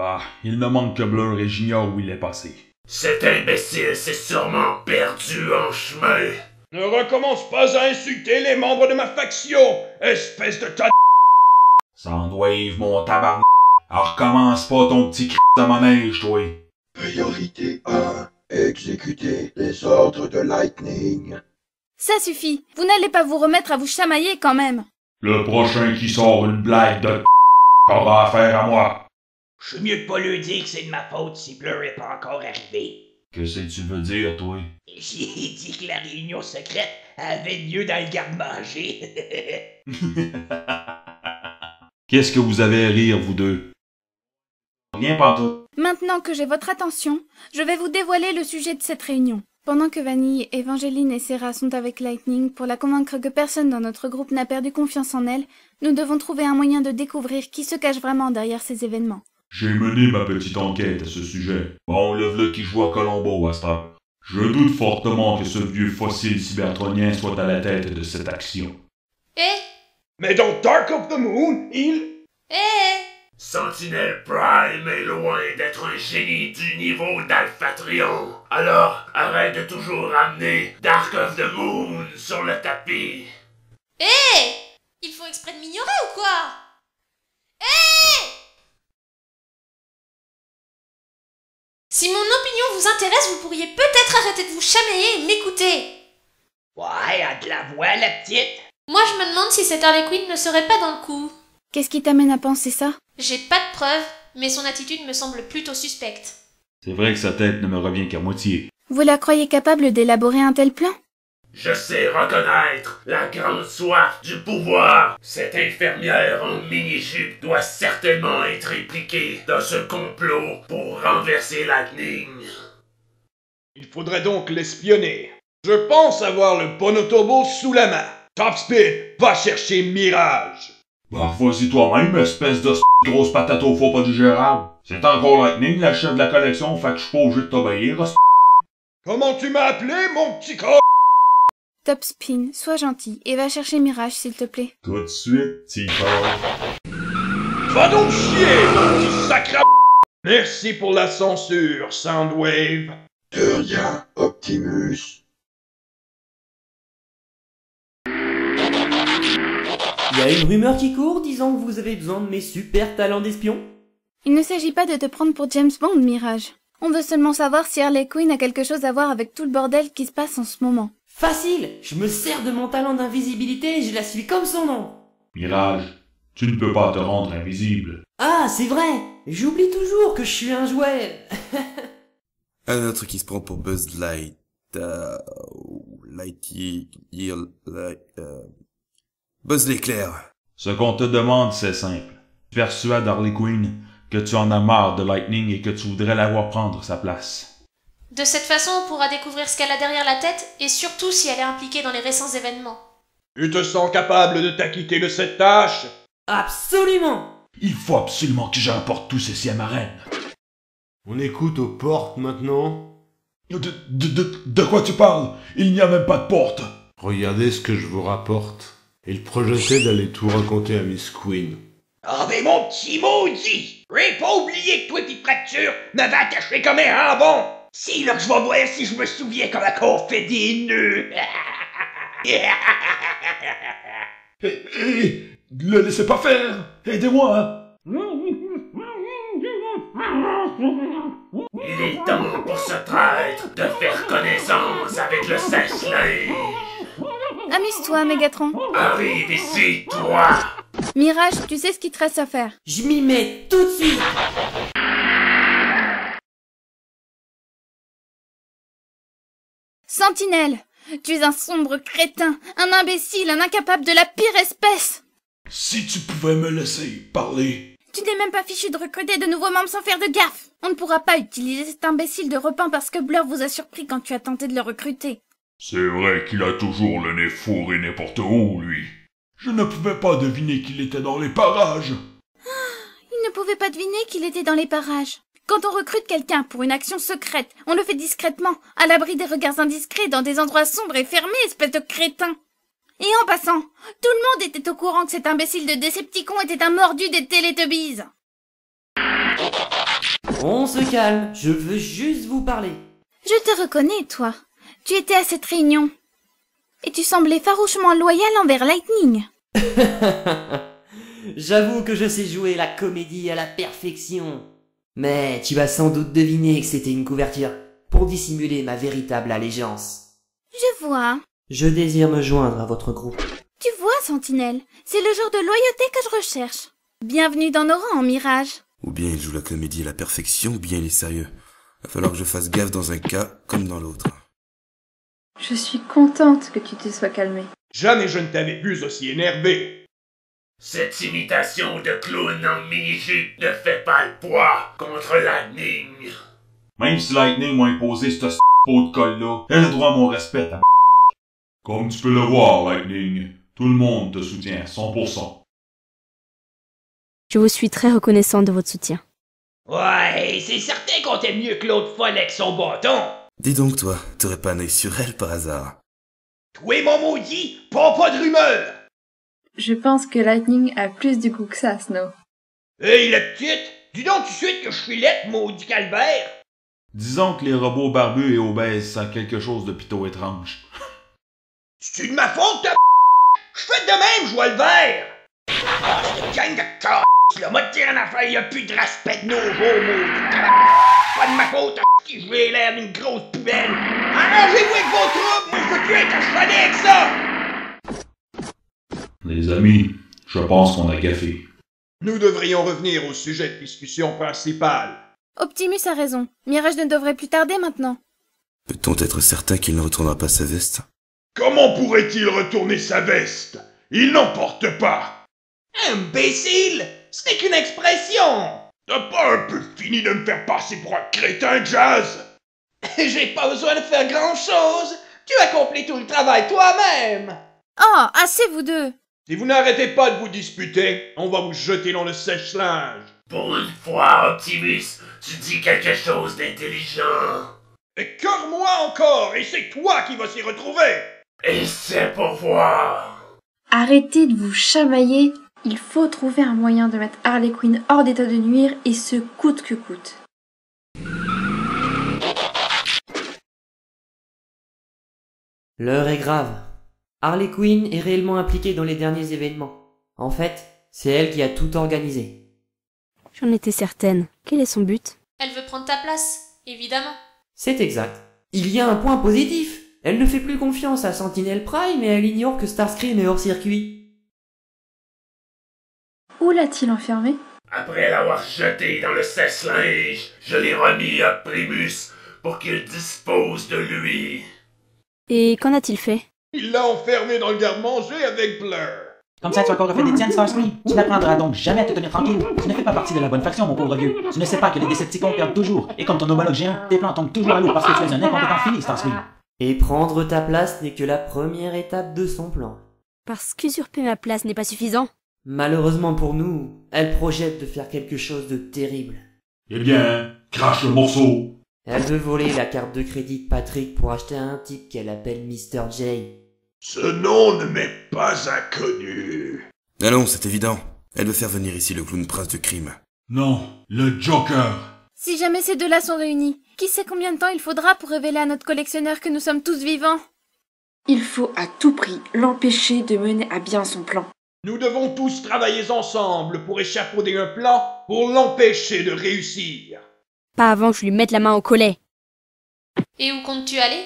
Ah, il ne manque que Blur et j'ignore où il est passé. Cet imbécile s'est sûrement perdu en chemin. Ne recommence pas à insulter les membres de ma faction, espèce de tas. Soundwave, mon tabarnak. Alors recommence pas ton petit cri de manège, toi. Priorité 1. Exécuter les ordres de Lightning. Ça suffit. Vous n'allez pas vous remettre à vous chamailler quand même. Le prochain qui sort une blague de aura affaire à moi. Je suis mieux de pas lui dire que c'est de ma faute si Blur est pas encore arrivé. Qu'est-ce que tu veux dire, toi? J'ai dit que la réunion secrète avait lieu dans le garde-manger. Qu'est-ce que vous avez à rire, vous deux? Rien pantoute. Maintenant que j'ai votre attention, je vais vous dévoiler le sujet de cette réunion. Pendant que Vanille, Evangeline et Sarah sont avec Lightning pour la convaincre que personne dans notre groupe n'a perdu confiance en elle, nous devons trouver un moyen de découvrir qui se cache vraiment derrière ces événements. J'ai mené ma petite enquête à ce sujet. Bon, le v'là qui joue à Colombo à cette heure. Je doute fortement que ce vieux fossile cybertronien soit à la tête de cette action. Mais dans Dark of the Moon, il... Sentinel Prime est loin d'être un génie du niveau d'Alphatrion. Alors, arrête de toujours ramener Dark of the Moon sur le tapis. Il faut exprès de m'ignorer ou quoi? Si mon opinion vous intéresse, vous pourriez peut-être arrêter de vous chamailler et m'écouter. Ouais, à de la voix, la petite. Moi, je me demande si cette Harley Quinn ne serait pas dans le coup. Qu'est-ce qui t'amène à penser ça? J'ai pas de preuves, mais son attitude me semble plutôt suspecte. C'est vrai que sa tête ne me revient qu'à moitié. Vous la croyez capable d'élaborer un tel plan? Je sais reconnaître la grande soif du pouvoir. Cette infirmière en mini-jupe doit certainement être impliquée dans ce complot pour renverser Lightning. Il faudrait donc l'espionner. Je pense avoir le bon autobo sous la main. Top Speed, va chercher Mirage. Bah, vas-y toi-même, espèce de grosse patate au four pas digérable. C'est encore Lightning, la chef de la collection, fait que je suis pas obligé de t'obéir. Comment tu m'as appelé, mon petit con? Top Spin, sois gentil et va chercher Mirage s'il te plaît. Tout de suite, T-Pop. Va donc chier, mon petit sacre. Merci pour la censure, Soundwave. De rien, Optimus. Il y a une rumeur qui court disant que vous avez besoin de mes super talents d'espion. Il ne s'agit pas de te prendre pour James Bond, Mirage. On veut seulement savoir si Harley Quinn a quelque chose à voir avec tout le bordel qui se passe en ce moment. Facile, je me sers de mon talent d'invisibilité et je la suis comme son nom. Mirage, tu ne peux pas te rendre invisible. Ah, c'est vrai, j'oublie toujours que je suis un jouet. Un autre qui se prend pour Buzz Light. Buzz l'éclair. Ce qu'on te demande, c'est simple. Persuade Harley Quinn que tu en as marre de Lightning et que tu voudrais la voir prendre sa place. De cette façon, on pourra découvrir ce qu'elle a derrière la tête, et surtout si elle est impliquée dans les récents événements. Tu te sens capable de t'acquitter de cette tâche? Absolument. Il faut absolument que j'importe tous ces à ma reine. On écoute aux portes maintenant. De quoi tu parles? Il n'y a même pas de porte. Regardez ce que je vous rapporte. Il projetait d'aller tout raconter à Miss Queen. Ah mais mon petit maudit! J'ai pas oublié que toi pis Fracture m'avais attaché comme un jambon! C'est là que je vais voir si je me souviens quand on fait des nœuds! Le laissez pas faire! Aidez-moi! Il est temps pour ce traître de faire connaissance avec le sèche-linge. Amuse-toi, Mégatron. Arrive ici, toi! Mirage, tu sais ce qu'il te reste à faire. Je m'y mets tout de suite. Sentinelle, tu es un sombre crétin, un imbécile, un incapable de la pire espèce. Si tu pouvais me laisser parler. Tu n'es même pas fichu de recruter de nouveaux membres sans faire de gaffe. On ne pourra pas utiliser cet imbécile de repeint parce que Blur vous a surpris quand tu as tenté de le recruter. C'est vrai qu'il a toujours le nez fourré n'importe où, lui. Je ne pouvais pas deviner qu'il était dans les parages. Il ne pouvait pas deviner qu'il était dans les parages. Quand on recrute quelqu'un pour une action secrète, on le fait discrètement, à l'abri des regards indiscrets, dans des endroits sombres et fermés, espèce de crétin. Et en passant, tout le monde était au courant que cet imbécile de Decepticon était un mordu des Teletubbies. On se calme, je veux juste vous parler. Je te reconnais, toi. Tu étais à cette réunion. Et tu semblais farouchement loyal envers Lightning. J'avoue que je sais jouer la comédie à la perfection. Mais tu vas sans doute deviner que c'était une couverture pour dissimuler ma véritable allégeance. Je vois. Je désire me joindre à votre groupe. Tu vois, Sentinelle, c'est le genre de loyauté que je recherche. Bienvenue dans nos rangs, Mirage. Ou bien il joue la comédie à la perfection, ou bien il est sérieux. Va falloir que je fasse gaffe dans un cas comme dans l'autre. Je suis contente que tu te sois calmé. Jamais je ne t'avais vu aussi énervé. Cette imitation de clown en mini-jupe ne fait pas le poids contre Lightning. Même si Lightning m'a imposé ce pot de colle-là, elle a droit à mon respect, ta Comme tu peux le voir, Lightning, tout le monde te soutient à 100%. Je vous suis très reconnaissante de votre soutien. Ouais, c'est certain qu'on t'aime mieux que l'autre folle avec son bâton. Dis donc toi, t'aurais pas un œil sur elle par hasard? Toi, mon maudit, pas de rumeur. Je pense que Lightning a plus du goût que ça, Snow. Hey, la petite, dis donc tout de suite que je suis laide, maudit calvaire. Disons que les robots barbus et obèses sont quelque chose de plutôt étrange. C'est de ma faute, ta je fais de même, je vois le vert. Ah, cette gang de c***, là, m'a tiré en affaire, y'a plus de respect de nos jours, maudit. Pas de ma faute, si je vais l'air d'une grosse poubelle. Arrangez-vous avec vos troupes, moi je veux plus être achevalé avec ça. Les amis, je pense qu'on a gaffé. Nous devrions revenir au sujet de discussion principal. Optimus a raison. Mirage ne devrait plus tarder maintenant. Peut-on être certain qu'il ne retournera pas sa veste? Comment pourrait-il retourner sa veste? Il n'en porte pas. Imbécile, ce n'est qu'une expression. T'as pas un peu fini de me faire passer pour un crétin, Jazz? J'ai pas besoin de faire grand-chose. Tu accomplis tout le travail toi-même. Oh, assez vous deux. Si vous n'arrêtez pas de vous disputer, on va vous jeter dans le sèche-linge. Pour une fois, Optimus, tu dis quelque chose d'intelligent. Écœure-moi encore, et c'est toi qui vas s'y retrouver. Et c'est pour voir. Arrêtez de vous chamailler. Il faut trouver un moyen de mettre Harley Quinn hors d'état de nuire, et ce coûte que coûte. L'heure est grave. Harley Quinn est réellement impliquée dans les derniers événements. En fait, c'est elle qui a tout organisé. J'en étais certaine. Quel est son but? Elle veut prendre ta place, évidemment. C'est exact. Il y a un point positif. Elle ne fait plus confiance à Sentinel Prime et elle ignore que Starscream est hors circuit. Où l'a-t-il enfermé? Après l'avoir jeté dans le sèche-linge, je l'ai remis à Primus pour qu'il dispose de lui. Et qu'en a-t-il fait? Il l'a enfermé dans le garde-manger avec Blur. Comme ça, tu as encore refait des tiennes, Starscream. Tu n'apprendras donc jamais à te tenir tranquille. Tu ne fais pas partie de la bonne faction, mon pauvre vieux. Tu ne sais pas que les Decepticons perdent toujours. Et comme ton homologue géant, tes plans tombent toujours à l'eau parce que tu es un incompétent fini, Starscream. Et prendre ta place n'est que la première étape de son plan. Parce qu'usurper ma place n'est pas suffisant. Malheureusement pour nous, elle projette de faire quelque chose de terrible. Eh bien, crache le morceau. Elle veut voler la carte de crédit de Patrick pour acheter un type qu'elle appelle Mr. J. Ce nom ne m'est pas inconnu. Allons, c'est évident. Elle veut faire venir ici le clown prince de crime. Non, le Joker. Si jamais ces deux-là sont réunis, qui sait combien de temps il faudra pour révéler à notre collectionneur que nous sommes tous vivants? Il faut à tout prix l'empêcher de mener à bien son plan. Nous devons tous travailler ensemble pour échafauder un plan pour l'empêcher de réussir. Pas avant que je lui mette la main au collet. Et où comptes-tu aller?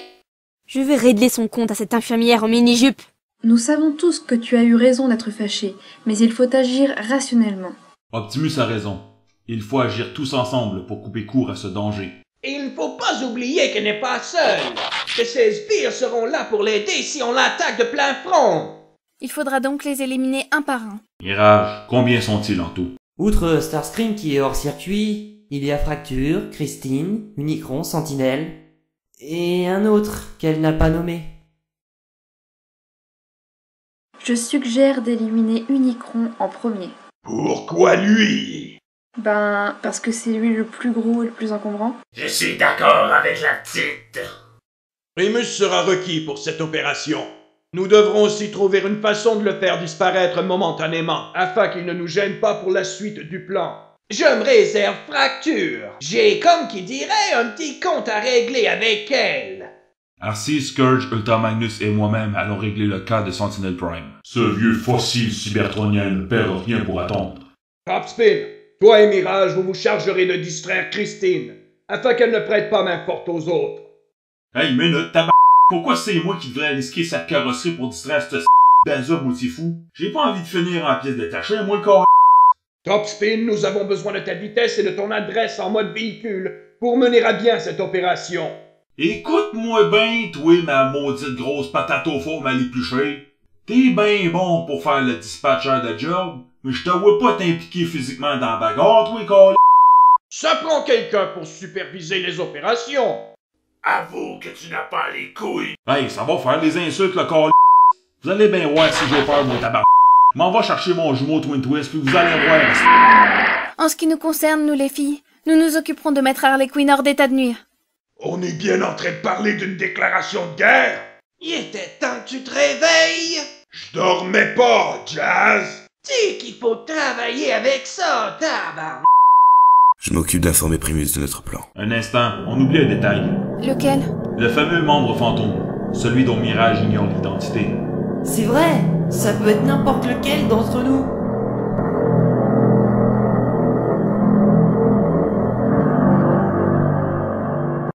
Je vais régler son compte à cette infirmière en mini-jupe. Nous savons tous que tu as eu raison d'être fâché, mais il faut agir rationnellement. Optimus a raison. Il faut agir tous ensemble pour couper court à ce danger. Et il ne faut pas oublier qu'elle n'est pas seule. Que ses sbires seront là pour l'aider si on l'attaque de plein front. Il faudra donc les éliminer un par un. Mirage, combien sont-ils en tout? Outre Starscream qui est hors circuit, il y a Fracture, Christine, Unicron, Sentinelle, et un autre qu'elle n'a pas nommé. Je suggère d'éliminer Unicron en premier. Pourquoi lui? Parce que c'est lui le plus gros et le plus encombrant. Je suis d'accord avec la petite. Primus sera requis pour cette opération. Nous devrons aussi trouver une façon de le faire disparaître momentanément, afin qu'il ne nous gêne pas pour la suite du plan. Je me réserve fracture. J'ai, comme qui dirait, un petit compte à régler avec elle. Arcee, Scourge, Ultra Magnus et moi-même allons régler le cas de Sentinel Prime. Ce vieux fossile cybertronien ne perd rien pour attendre. Topspin, toi et Mirage, vous vous chargerez de distraire Christine, afin qu'elle ne prête pas main forte aux autres. Hey, minute, pourquoi c'est moi qui devrais risquer sa carrosserie pour distraire ce bazar fou? J'ai pas envie de finir en pièces détachées, moi, corps. Topspin, nous avons besoin de ta vitesse et de ton adresse en mode véhicule pour mener à bien cette opération. Écoute-moi bien, toi, ma maudite grosse patate au four mal épluchée. T'es bien bon pour faire le dispatcher de job, mais je te vois pas t'impliquer physiquement dans la bagarre, toi, corps. Ça prend quelqu'un pour superviser les opérations. Avoue que tu n'as pas les couilles. Hey, ça va faire des insultes, le corps. Vous allez bien voir si j'ai peur, mon tabac. M'en va chercher mon jumeau Twin Twist, puis vous allez voir. En ce qui nous concerne, nous les filles, nous nous occuperons de mettre Harley Quinn hors d'état de nuire. On est bien en train de parler d'une déclaration de guerre. Il était temps que tu te réveilles. Je dormais pas, Jazz. Dis qu'il faut travailler avec ça, tabarnak. Je m'occupe d'informer Primus de notre plan. Un instant, on oublie un détail. Lequel? Le fameux membre fantôme, celui dont Mirage ignore l'identité. C'est vrai, ça peut être n'importe lequel d'entre nous.